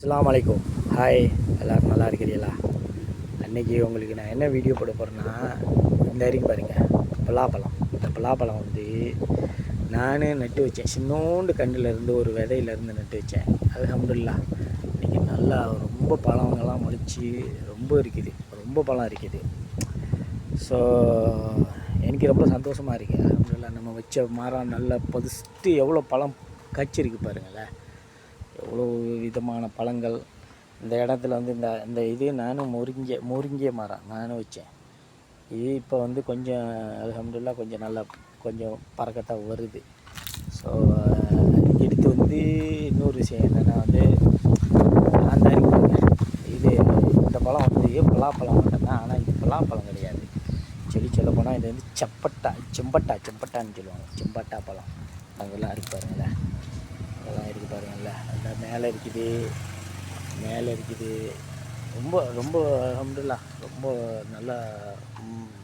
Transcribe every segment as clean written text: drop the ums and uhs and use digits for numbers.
அஸ்ஸலாமு அலைக்கும். ஹாய், எல்லோரும் நல்லா இருக்கிறீங்களா? அன்றைக்கி உங்களுக்கு நான் என்ன வீடியோ போட போகிறேன்னா, இந்த வரைக்கும் பாருங்கள், பலாப்பழம். இந்த பலாப்பழம் வந்து நானே நட்டு வச்சேன். சின்னோண்டு கன்றுலேருந்து ஒரு விதையிலேருந்து நட்டு வச்சேன். அல்ஹம்துலில்லாஹ் இன்றைக்கி நல்லா ரொம்ப பழங்கள்லாம் முளைச்சி ரொம்ப இருக்குது, ரொம்ப பழம் இருக்குது. ஸோ எனக்கு ரொம்ப சந்தோஷமாக இருக்குது. அல்ஹம்துலில்லாஹ் நம்ம வச்ச மரம் நல்லா பதுஸ்ட்டு எவ்வளோ பழம் காய்ச்சிருக்கு பாருங்களேன். எவ்வளோ விதமான பழங்கள் இந்த இடத்துல வந்து இந்த இது நானும் முருங்கை மரம் நானும் வச்சேன். இது இப்போ வந்து கொஞ்சம் அல்ஹம்துலில்லாஹ் கொஞ்சம் நல்லா கொஞ்சம் பறக்கத்தான் வருது. ஸோ எடுத்து வந்து இன்னொரு விஷயம் என்னென்னா வந்து அந்த இது இந்த பழம் வந்து பலாப்பழம் மட்டும்தான். ஆனால் இது பலாப்பழம் கிடையாது. சொல்ல போனால் இது வந்து செம்பட்டான்னு சொல்லுவாங்க. செம்பட்டா பழம் அதெல்லாம் இருக்கு பாருங்களேன். அதெல்லாம் இருக்குது பாருங்கள்ல. அந்த மேலே இருக்குது. ரொம்ப ரொம்ப அல்ஹம்துலில்லாஹ் ரொம்ப நல்லா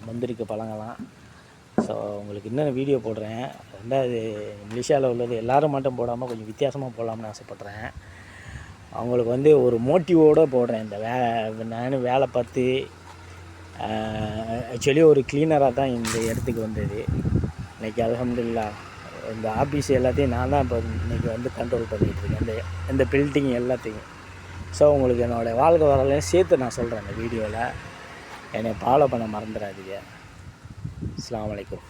வந்திருக்கு பழங்கள்லாம். ஸோ உங்களுக்கு இன்னும் வீடியோ போடுறேன். ரெண்டாவது மலேசியாவில் உள்ளது எல்லோரும் மட்டும் போடாமல் கொஞ்சம் வித்தியாசமாக போடலாம்னு ஆசைப்பட்றேன். அவங்களுக்கு வந்து ஒரு மோட்டிவோடு போடுறேன். நானும் வேலை பார்த்து ஆக்சுவலி ஒரு க்ளீனராக தான் இந்த இடத்துக்கு வந்தது. இன்றைக்கி அல்ஹம்துலில்லாஹ் இந்த ஆஃபீஸ் எல்லாத்தையும் நான் தான் இப்போ இன்றைக்கி வந்து கண்ட்ரோல் பண்ணிகிட்ருக்கேன், இந்த பில்டிங் எல்லாத்தையும். ஸோ உங்களுக்கு என்னோடய வாழ்க்கை வரலையும் சேர்த்து நான் சொல்கிறேன் இந்த வீடியோவில். என்னை ஃபாலோ பண்ண மறந்துடாதீங்க. அஸ்ஸலாமு அலைக்கும்.